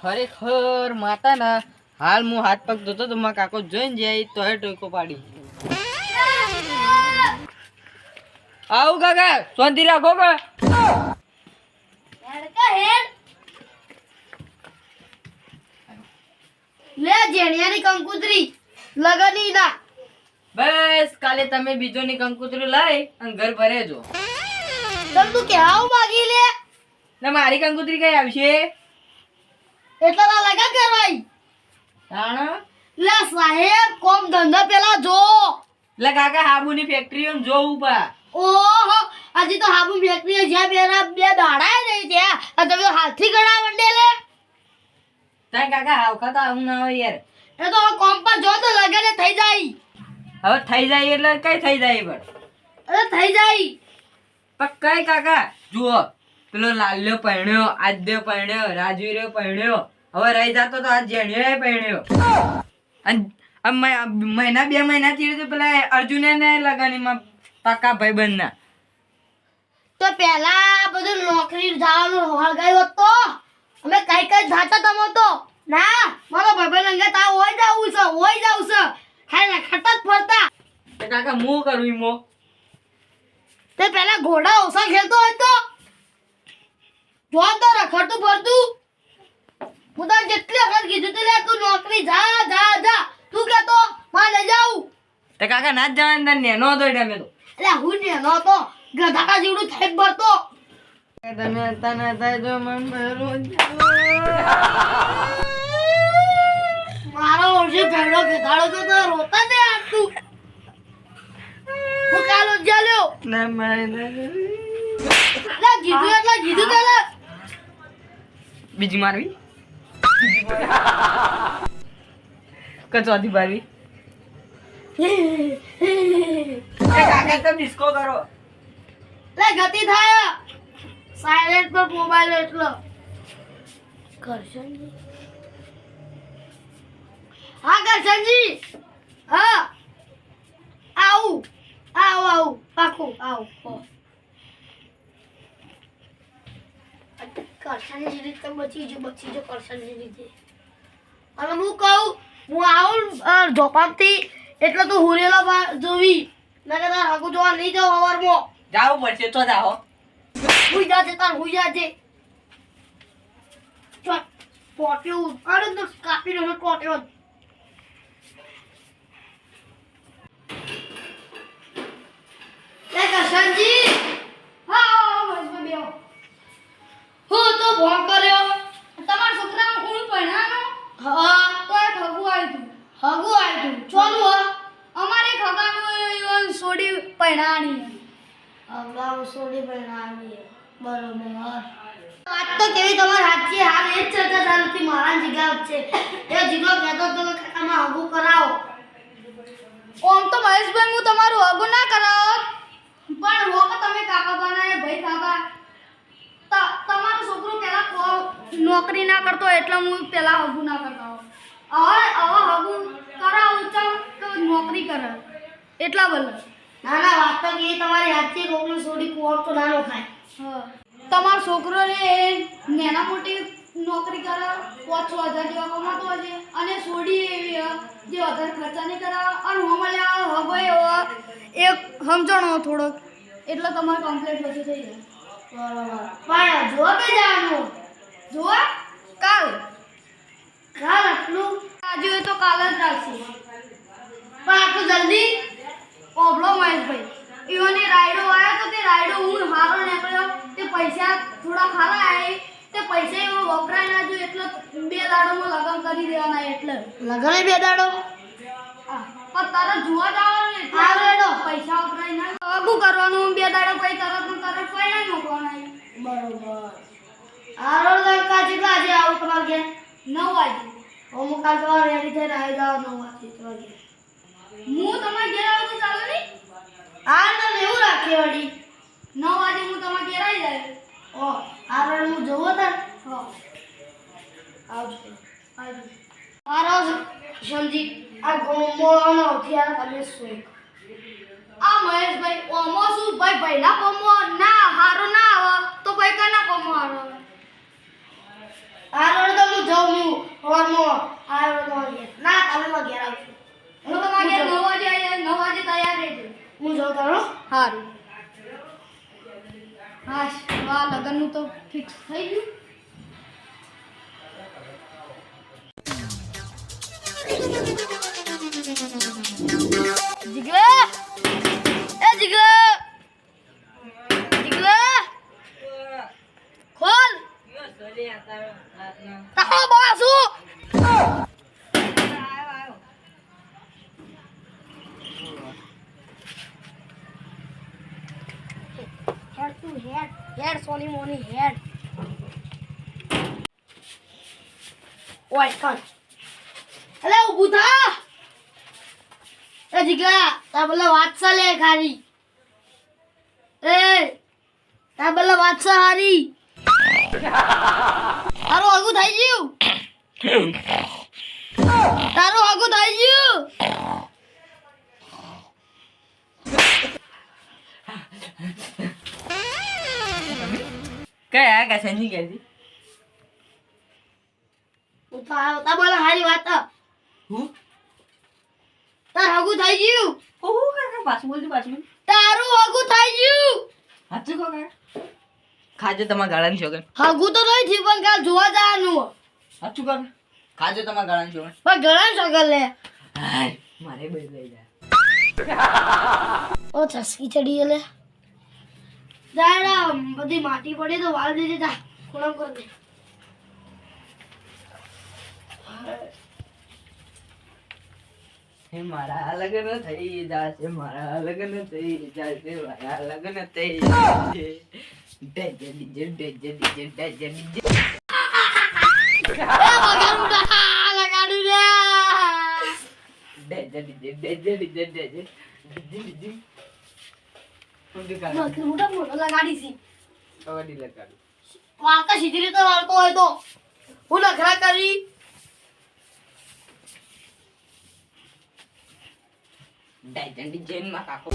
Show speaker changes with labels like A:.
A: ખરેખર માતા ના હાલ હું હાથ પગ ધોતો તો મારા કાકો જોઈને જાય તો ટોકો પાડી આવું કાકા શાંતિ રાખો કે
B: લે જેણિયાની કંકુતરી લગની ના
A: બસ કાલે તમે બીજોની કંકુતરી લાઈ અને ઘર ભરે જો
B: તમ તું કેવું માગી લે
A: ને મારી કંકુતરી કઈ આવશે
B: એટલા ના લગા કરવાઈ
A: તાણા
B: લે સાહેબ કોમ ધંધા પેલા જો
A: લે કાકા હાબુની ફેક્ટરી માં જોવું પા
B: ઓહો હજી તો હાબુ ફેક્ટરી જ્યાં બેરા બે દાડા નહીં ત્યાં અને તમે હાથથી ગણા મંડે લે
A: તાય કાકા હાવ ખાતા આવું ના હોય યાર
B: એ તો કોમ પર જો તો લગને થઈ જાય
A: હવે થઈ જાય એટલે કઈ થઈ જાય પણ
B: અરે થઈ જાય
A: પણ કઈ કાકા જુઓ પેલો લાલ્યો પહેણ્યો આદ્ય પહેણ્યો રાજવીર્યો પહેણ્યો હવે રહી જતો તો આ જેણ્યો પહેણ્યો અને મહિના 2 મહિના થી તો પેલા અર્જુને ને લગાનીમાં પાકા ભાઈબંધ ના
B: તો પેલા બધું નોકરી જવાનું હળગાયું હતો અમે કઈ કઈ જાતા તમો તો ના મારો ભાઈબંધ અંગે તા હોય જાવું છે ખાઈ ના ખટત ફરતા
A: તો કાકા હું કરું ઈમો
B: તે પેલા ઘોડા ઓસા ખેલતો હોય તો જોન તો રખડતું ફરતું હું તો જેટલી વખત કીધું તું લે તું નોકરી જા તું કેતો માં લઈ જાઉં
A: તો કાકા ના જ જવાનું તને નેનો હતો એટલે અમે તો
B: એટલે હું ને નો તો ગધાકા જેવડું થઈ ભરતો
A: તમે તને થાય જો મન ભરું
B: મારો ઓળશે ભેડો ગધાડો તો રોતા દે આટલું હું કાલો જ્યાલ્યો
A: ના મારે
B: કીધું તો લે
A: બીજી મારવી કચોથી મારવી કાકા તમે ડિસ્કો કરો
B: લે ગતિ થાય સાયલેન્ટ પર મોબાઈલ એટલો કરશનજી હા કરશનજી હા આવું પાકું આવું કરશનજી રીતે બચી જો કરશનજી રીતે અને હું કહું હું આવું ધોપામથી એટલે તું હુરેલો જોવી ના કે તાર હકુ જોવા નહીં જાવ હવારમાં
A: જાવું પડશે તો જાઓ
B: હુઈ જાજે ચલ પોટ્યું અરે તો કાપી લો પોટ્યો લે કરશનજી હા બસ બેઓ હું તો ફોન કર્યો તમાર છોકરાને હું ભણાનો હા તો એક હગુ આવ્યું ચોલું હો અમારે ખગાનું સોડી ભણાણી અગાઉ સોડી ભણાણી બરોબર વાત તો કેવી તમાર હાચી હાલ એ જ ચર્ચા ચાલતી મારા જીગા છે એ જીગો કહેતો તો કાકામાં હગુ કરાવો ઓમ તો મહેશભાઈ હું તમારું હગુ ના કરાવો પણ હો કે તમે કાકા બનાય ભાઈ કાકા તમારો છોકરો પેલા નોકરી ના કરતો એટલે હું પેલા હગુ ના કરતો હવે હગુ કરાવું ચમ તો નોકરી કરે એટલા બોલ ના વાત તો કે તમારી હાથથી કોકનું છોડી કોક તો નાનો ખાય હા તમારો છોકરો રે નેના મોટી નોકરી કરે 5-6 હજાર જેવા કમાતો હશે અને છોડી એવી જે વધારે ખર્ચા નહીં કરાવે અને હમણાં હગો એવો એક સમજણો થોડોક એટલે તમારે કમ્પ્લીટ બધું થઈ જાય બરોબર પણ જો કે જવાનું જો કાલ આટલું આજે તો કાલ જ રાખશે પણ આટલું જલ્દી ઓબળો મહેશભાઈ ઈઓની રાઈડો આવ્યો તો તે રાઈડો હું હારો નીકળ્યો તે પૈસા થોડા ખારા આવે તે પૈસા એવો વપરાય ના જો એટલે 2 દાડોમાં લગન કરી દેવાના એટલે લગન 2 દાડો પણ તરત જોવા જવાનું એટલે રેડો પૈસા વપરાય ના શું કરવાનું 2 દાડો પછી તરત ફાઈનલ મૂકવાના બરોબર આરોડ ગંકા જેટલા આજે આવું તમારે ઘેર 9 વાગે હું કાલ તો રેડી થઈને આવી જાવ 9 વાગે હું તમારે ઘેર આવું તો ચાલે નહીં આ તો એવું રાખીએ વળી 9 વાગે હું તમારે ઘેર આવી જાય ઓ આરોડ હું જોવો તાર હો આવજો મારો સમજી આ ગોમોનો ઉઠ્યા તમે સોઈ આ મહેશભાઈ ઓમો શું ભાઈ પહેલા કોમો ના હારો ના આવે તો ભાઈ કના કોમો હારો હારો તો હું જાઉં સારું હા આ લગ્નનું તો ફિક્સ થઈ ગયું જીગલા એ જીગલા જીગલા ખોલ તારો બાસુ હેડ તું હેડ સોની મોની હેડ ઓય કર અલે ઊભું થા એ જીગા તા બોલે વાતસા લે ખારી એ તા બોલે વાતસા હારી તારું આગું થઈ ગયું તારું આગું થઈ ગયું
A: કઈ આ કસનજી કહેતી
B: તા બોલે હારી વાત
A: હું
B: તાર આગું થઈ ગયું
A: ઓહો કાકા પાછું બોલજો પાછું
B: તારું આગું થઈ ગયું
A: સાચું કહો કાકા ખાજો તમારા ગાળાની છોકર
B: આગું તો નહીં થયું પણ કાલ જોવા જવાનું
A: સાચું કહો ખાજો તમારા ગાળાની છોકર
B: પણ ઘણા સગલ લે
A: હાય મારે બે લઈ જાય
B: ઓ ચસકી ચડી એટલે દાડા બધી માટી પડી તો વાળ દીધી તા કોણ કર દે
A: હે મારા લગ્ન થઈ જાશે મારા લગ્ન થઈ જાશે મારા લગ્ન થઈ જાશે ડેજે ડીજે ડેજે ડીજે ડેજે ડીજે
B: એ મગર ઉડા લગાડું રે
A: ડેજે ડીજે ડેજે ડીજે ડેજે ડીજે
B: મગર ઉડા મોટો લગાડી સી
A: કબડ્ડી લગાડું
B: વાકા સીધી રીતે વાળતો હોય તો હું નખરા કરી
A: ડેજે ડીજે માં કાકો